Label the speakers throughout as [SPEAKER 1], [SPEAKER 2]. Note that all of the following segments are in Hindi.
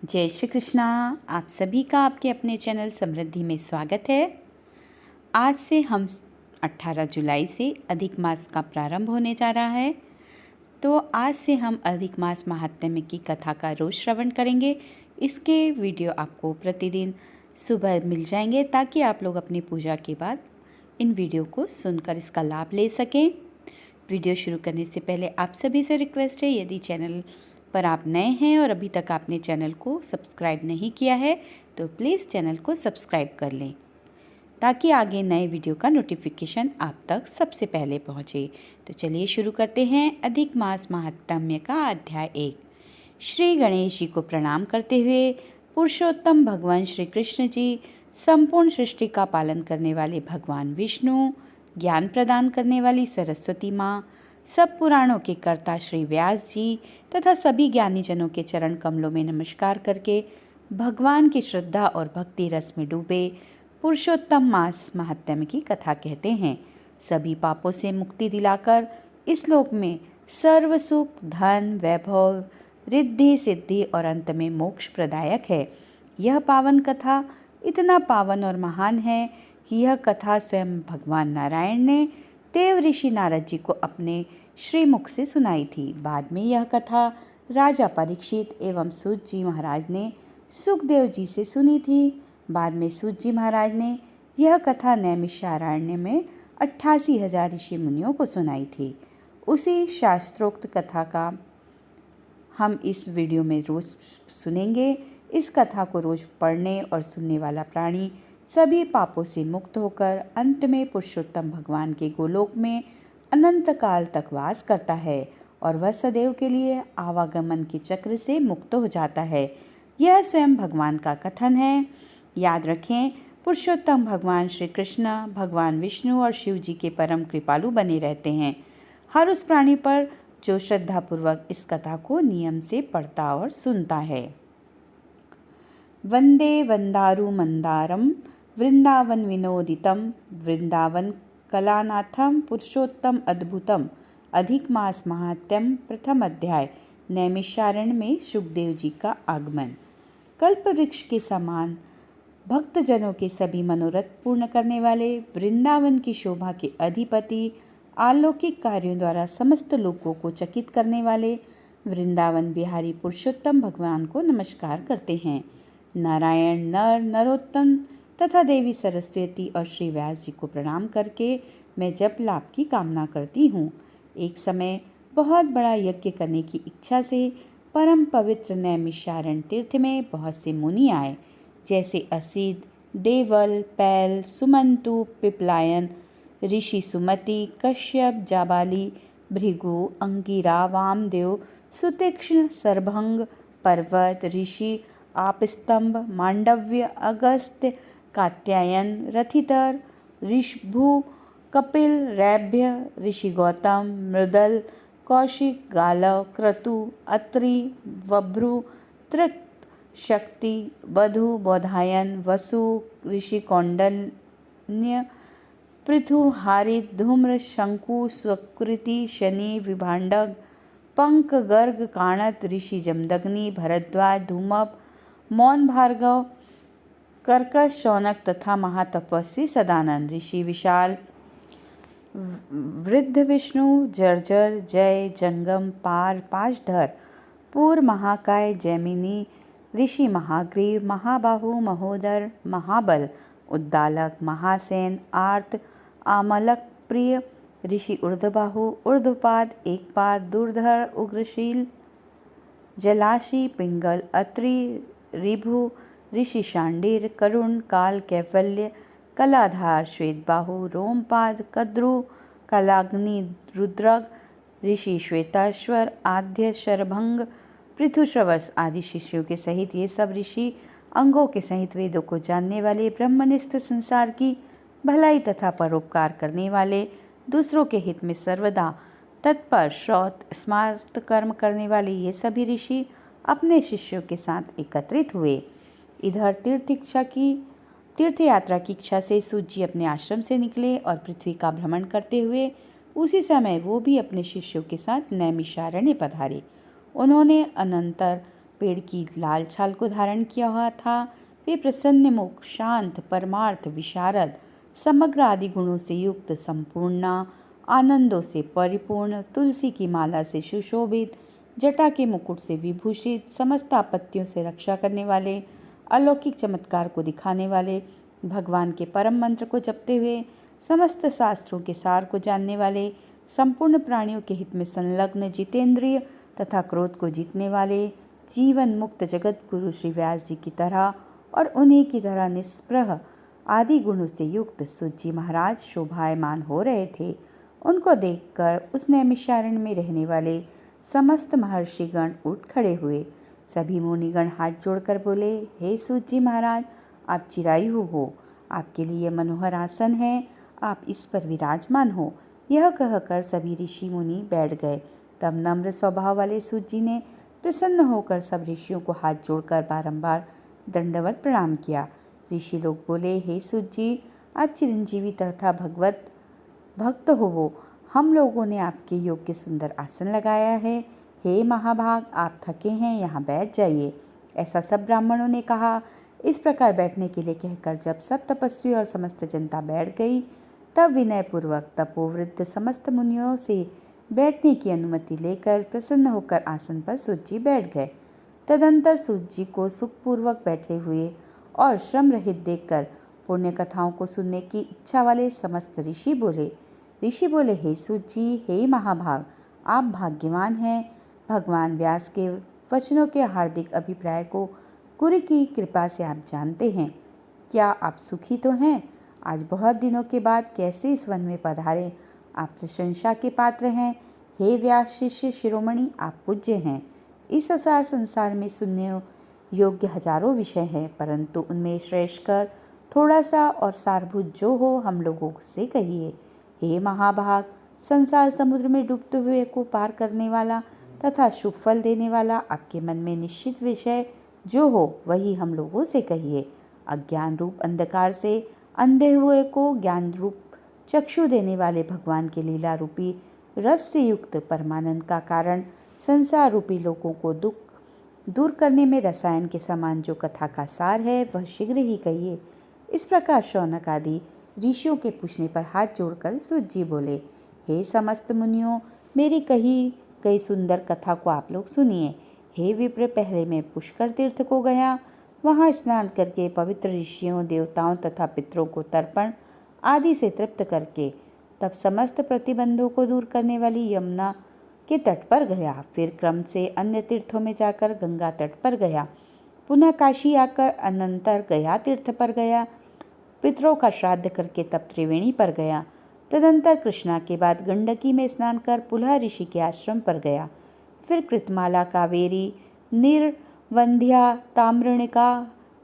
[SPEAKER 1] जय श्री कृष्णा। आप सभी का आपके अपने चैनल समृद्धि में स्वागत है। आज से हम 18 जुलाई से अधिक मास का प्रारंभ होने जा रहा है। तो आज से हम अधिक मास महात्म्य की कथा का रोज श्रवण करेंगे। इसके वीडियो आपको प्रतिदिन सुबह मिल जाएंगे ताकि आप लोग अपनी पूजा के बाद इन वीडियो को सुनकर इसका लाभ ले सकें। वीडियो शुरू करने से पहले आप सभी से रिक्वेस्ट है, यदि चैनल पर आप नए हैं और अभी तक आपने चैनल को सब्सक्राइब नहीं किया है तो प्लीज़ चैनल को सब्सक्राइब कर लें ताकि आगे नए वीडियो का नोटिफिकेशन आप तक सबसे पहले पहुंचे। तो चलिए शुरू करते हैं। अधिक मास महात्म्य का अध्याय 1। श्री गणेश जी को प्रणाम करते हुए पुरुषोत्तम भगवान श्री कृष्ण जी, संपूर्ण सृष्टि का पालन करने वाले भगवान विष्णु, ज्ञान प्रदान करने वाली सरस्वती माँ, सब पुराणों के कर्ता श्री व्यास जी तथा सभी ज्ञानी जनों के चरण कमलों में नमस्कार करके भगवान की श्रद्धा और भक्ति रस में डूबे पुरुषोत्तम मास महात्म्य की कथा कहते हैं। सभी पापों से मुक्ति दिलाकर इस लोक में सर्व सुख, धन, वैभव, रिद्धि, सिद्धि और अंत में मोक्ष प्रदायक है। यह पावन कथा इतना पावन और महान है कि यह कथा स्वयं भगवान नारायण ने देव ऋषि नारद जी को अपने श्रीमुख से सुनाई थी। बाद में यह कथा राजा परीक्षित एवं सूत जी महाराज ने सुखदेव जी से सुनी थी। बाद में सूत जी महाराज ने यह कथा नैमिषारण्य में 88,000 ऋषि मुनियों को सुनाई थी। उसी शास्त्रोक्त कथा का हम इस वीडियो में रोज सुनेंगे। इस कथा को रोज पढ़ने और सुनने वाला प्राणी सभी पापों से मुक्त होकर अंत में पुरुषोत्तम भगवान के गोलोक में अनंत काल तक वास करता है और वह सदैव के लिए आवागमन के चक्र से मुक्त हो जाता है। यह स्वयं भगवान का कथन है। याद रखें, पुरुषोत्तम भगवान श्री कृष्ण, भगवान विष्णु और शिव जी के परम कृपालु बने रहते हैं। हर उस प्राणी पर जो श्रद्धापूर्वक इस कथा को नियम से पढ़ता और सुनता है। वंदे वंदारु मंदारम वृंदावन विनोदितम वृंदावन कलानाथम पुरुषोत्तम अद्भुतम। अधिक मास महात्म्य प्रथम अध्याय। नैमिषारण्य में सुखदेव जी का आगमन। कल्प वृक्ष के समान भक्तजनों के सभी मनोरथ पूर्ण करने वाले, वृंदावन की शोभा के अधिपति, अलौकिक कार्यों द्वारा समस्त लोगों को चकित करने वाले वृंदावन बिहारी पुरुषोत्तम भगवान को नमस्कार करते हैं। नारायण, नर, नरोत्तम तथा देवी सरस्वती और श्री व्यास जी को प्रणाम करके मैं जप लाभ की कामना करती हूँ। एक समय बहुत बड़ा यज्ञ करने की इच्छा से परम पवित्र नैमिषारण्य तीर्थ में बहुत से मुनि आए, जैसे असित, देवल, पैल, सुमंतु, पिपलायन, ऋषि सुमति, कश्यप, जाबाली, भृगु, अंगिरा, वामदेव, सुतीक्ष्ण, सरभंग, पर्वत, ऋषि आपस्तंभ, मांडव्य, अगस्त्य, कात्यायन, रथितर, ऋषभु, कपिल, रैभ्य, ऋषि गौतम, मृदल, कौशिक, गालव, क्रतु, अत्रि, वभ्रु, तृक्, शक्ति, वधु, बोधायन, वसु, ऋषि कौंडन्य, पृथु, हारित, धूम्र, शंकु, सुकृति, शनि, विभांडक, पंक, गर्ग, काणत, ऋषि जमदग्नि, भरद्वाज, धूमप, मौन, भार्गव, कर्कश, शौनक तथा महातपस्वी सदानंद, ऋषि विशाल, वृद्ध विष्णु, जर्जर, जय, जंगम, पार, पाशधर, पूर, महाकाय, जैमिनी, ऋषि महाग्रीव, महाबाहु, महोदर, महाबल, उद्दालक, महासेन, आर्त, आमलक, प्रिय, ऋषि ऊर्ध्वबाहु, ऊर्ध्वपाद, एकपाद, दुर्धर, उग्रशील, जलाशी, पिंगल, अत्रि, ऋभु, ऋषि शांडिर, करुण, काल, कैफल्य, कलाधार, श्वेतबाहु, रोमपाद, कद्रु, कलाग्नि, रुद्रक, ऋषि श्वेताश्वर, आद्य, शरभंग, पृथुश्रवस आदि शिष्यों के सहित ये सब ऋषि अंगों के सहित वेदों को जानने वाले, ब्रह्मनिष्ठ, संसार की भलाई तथा परोपकार करने वाले, दूसरों के हित में सर्वदा तत्पर, श्रौत स्मार्त कर्म करने वाले ये सभी ऋषि अपने शिष्यों के साथ एकत्रित हुए। इधर तीर्थ यात्रा की इच्छा से सूत जी अपने आश्रम से निकले और पृथ्वी का भ्रमण करते हुए उसी समय वो भी अपने शिष्यों के साथ नैमिषारण्य पधारे। उन्होंने अनंतर पेड़ की लाल छाल को धारण किया हुआ था। वे प्रसन्न मुख, शांत, परमार्थ विशारद, समग्र आदि गुणों से युक्त, संपूर्ण आनंदों से परिपूर्ण, तुलसी की माला से सुशोभित, जटा के मुकुट से विभूषित, समस्त आपत्तियों से रक्षा करने वाले, अलौकिक चमत्कार को दिखाने वाले, भगवान के परम मंत्र को जपते हुए समस्त शास्त्रों के सार को जानने वाले, संपूर्ण प्राणियों के हित में संलग्न, जितेंद्रिय तथा क्रोध को जीतने वाले, जीवन मुक्त जगत गुरु श्री व्यास जी की तरह और उन्हीं की तरह निष्प्रह आदि गुणों से युक्त सूत जी महाराज शोभायमान हो रहे थे। उनको देखकर उस नैमिषारण्य में रहने वाले समस्त महर्षिगण उठ खड़े हुए। सभी मुनिगण हाथ जोड़कर बोले, हे सूत जी महाराज, आप चिरायु हो, आपके लिए मनोहर आसन है, आप इस पर विराजमान हो। यह कहकर सभी ऋषि मुनि बैठ गए। तब नम्र स्वभाव वाले सूत जी ने प्रसन्न होकर सब ऋषियों को हाथ जोड़कर बारंबार दंडवत प्रणाम किया। ऋषि लोग बोले, हे सूत जी, आप चिरंजीवी तथा भगवत भक्त हो वो, हम लोगों ने आपके योग्य सुंदर आसन लगाया है। हे महाभाग, आप थके हैं, यहाँ बैठ जाइए। ऐसा सब ब्राह्मणों ने कहा। इस प्रकार बैठने के लिए कहकर जब सब तपस्वी और समस्त जनता बैठ गई, तब विनयपूर्वक तपोवृद्ध समस्त मुनियों से बैठने की अनुमति लेकर प्रसन्न होकर आसन पर सूत जी बैठ गए। तदंतर सूत जी को सुखपूर्वक बैठे हुए और श्रम रहित देखकर पुण्य कथाओं को सुनने की इच्छा वाले समस्त ऋषि बोले, हे सूत जी, हे महाभाग, आप भाग्यवान हैं। भगवान व्यास के वचनों के हार्दिक अभिप्राय को गुरु की कृपा से आप जानते हैं। क्या आप सुखी तो हैं? आज बहुत दिनों के बाद कैसे इस वन में पधारे? आप प्रशंसा के पात्र हैं। हे व्यास शिष्य शिरोमणि, आप पूज्य हैं। इस असार संसार में सुनने योग्य हजारों विषय हैं, परंतु उनमें श्रेष्ठकर थोड़ा सा और सारभूत जो हो हम लोगों से कहिए। हे महाभाग, संसार समुद्र में डूबते हुए को पार करने वाला तथा शुभ फल देने वाला आपके मन में निश्चित विषय जो हो वही हम लोगों से कहिए। अज्ञान रूप अंधकार से अंधे हुए को ज्ञान रूप चक्षु देने वाले भगवान के लीला रूपी रस से युक्त परमानंद का कारण संसार रूपी लोगों को दुख दूर करने में रसायन के समान जो कथा का सार है वह शीघ्र ही कहिए। इस प्रकार शौनक आदि ऋषियों के पूछने पर हाथ जोड़कर सूत जी बोले, हे समस्त मुनियों, मेरी कही गई सुंदर कथा को आप लोग सुनिए। हे विप्र, पहले मैं पुष्कर तीर्थ को गया। वहाँ स्नान करके पवित्र ऋषियों, देवताओं तथा पितरों को तर्पण आदि से तृप्त करके तब समस्त प्रतिबंधों को दूर करने वाली यमुना के तट पर गया। फिर क्रम से अन्य तीर्थों में जाकर गंगा तट पर गया। पुनः काशी आकर अनंतर गया तीर्थ पर गया। पितरों का श्राद्ध करके तब त्रिवेणी पर गया। तदंतर कृष्णा के बाद गंडकी में स्नान कर पुलह ऋषि के आश्रम पर गया। फिर कृतमाला, कावेरी, निर्वंध्या, ताम्रनिका,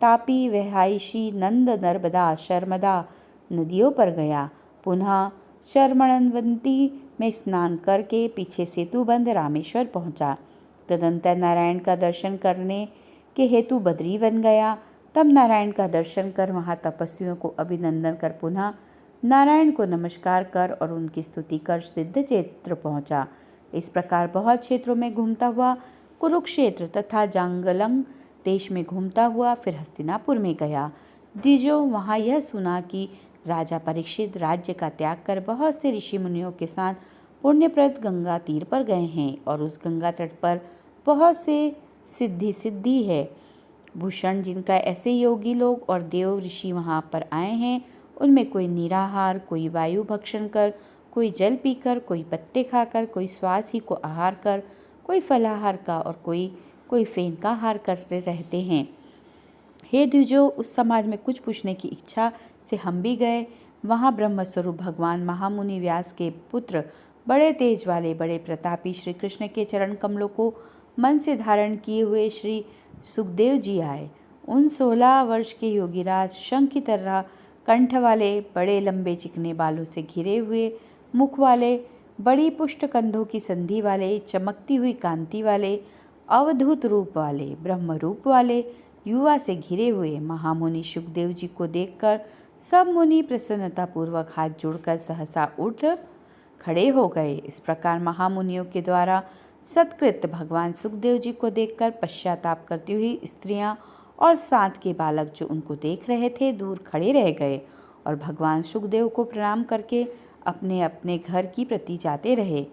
[SPEAKER 1] तापी, वहाइशी, नंद, नर्मदा, शर्मदा नदियों पर गया। पुनः शर्मणवंती में स्नान करके पीछे सेतुबंध रामेश्वर पहुंचा। तदंतर नारायण का दर्शन करने के हेतु बद्री बन गया। तब नारायण का दर्शन कर वहाँ तपस्वियों को अभिनंदन कर पुनः नारायण को नमस्कार कर और उनकी स्तुति कर सिद्ध क्षेत्र पहुँचा। इस प्रकार बहुत क्षेत्रों में घूमता हुआ कुरुक्षेत्र तथा जांगलंग देश में घूमता हुआ फिर हस्तिनापुर में गया। द्विजो, वहाँ यह सुना कि राजा परीक्षित राज्य का त्याग कर बहुत से ऋषि मुनियों के साथ पुण्यप्रद गंगा तीर पर गए हैं और उस गंगा तट पर बहुत से सिद्धि है। भूषण, जिनका ऐसे योगी लोग और देव ऋषि वहाँ पर आए हैं, उनमें कोई निराहार, कोई वायु भक्षण कर, कोई जल पीकर, कोई पत्ते खाकर, कोई श्वास ही को आहार कर, कोई फलाहार का और कोई फेन का आहार करते रहते हैं। हे द्विजो, उस समाज में कुछ पूछने की इच्छा से हम भी गए। वहाँ ब्रह्मस्वरूप भगवान महामुनि व्यास के पुत्र, बड़े तेज वाले, बड़े प्रतापी श्री कृष्ण के चरण कमलों को मन से धारण किए हुए श्री सुखदेव जी आए। उन 16 वर्ष के योगीराज, शंख की तरह कंठ वाले, बड़े लंबे चिकने बालों से घिरे हुए मुख वाले, बड़ी पुष्ट कंधों की संधि वाले, चमकती हुई कांति वाले, अवधूत रूप वाले, ब्रह्म रूप वाले, युवा से घिरे हुए महामुनि सुखदेव जी को देखकर सब मुनि प्रसन्नतापूर्वक हाथ जोड़कर सहसा उठ खड़े हो गए। इस प्रकार महामुनियों के द्वारा सत्कृत भगवान सुखदेव जी को देखकर पश्चाताप करती हुई स्त्रियां और साथ के बालक जो उनको देख रहे थे दूर खड़े रह गए और भगवान सुखदेव को प्रणाम करके अपने अपने घर की प्रति जाते रहे।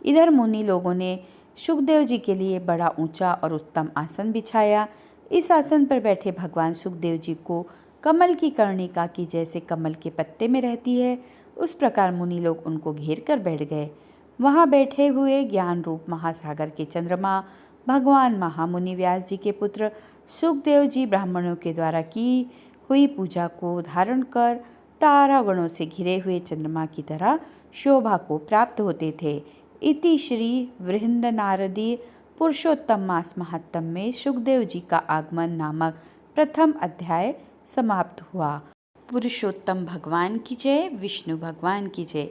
[SPEAKER 1] इधर मुनि लोगों ने सुखदेव जी के लिए बड़ा ऊंचा और उत्तम आसन बिछाया। इस आसन पर बैठे भगवान सुखदेव जी को कमल की कर्णिका की जैसे कमल के पत्ते में रहती है उस प्रकार मुनि लोग उनको घेर कर बैठ गए। वहाँ बैठे हुए ज्ञान रूप महासागर के चंद्रमा भगवान महामुनि व्यास जी के पुत्र सुखदेव जी ब्राह्मणों के द्वारा की हुई पूजा को धारण कर तारा गणों से घिरे हुए चंद्रमा की तरह शोभा को प्राप्त होते थे। इति श्री वृहद नारदी पुरुषोत्तम मास महात्म में सुखदेव जी का आगमन नामक प्रथम अध्याय समाप्त हुआ। पुरुषोत्तम भगवान की जय, विष्णु भगवान की जय।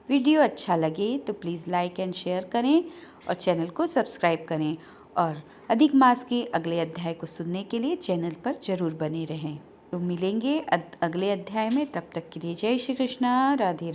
[SPEAKER 1] वीडियो अच्छा लगे तो प्लीज़ लाइक एंड शेयर करें और चैनल को सब्सक्राइब करें और अधिक मास के अगले अध्याय को सुनने के लिए चैनल पर जरूर बने रहें। तो मिलेंगे अगले अध्याय में, तब तक के लिए जय श्री कृष्णा, राधे राधे।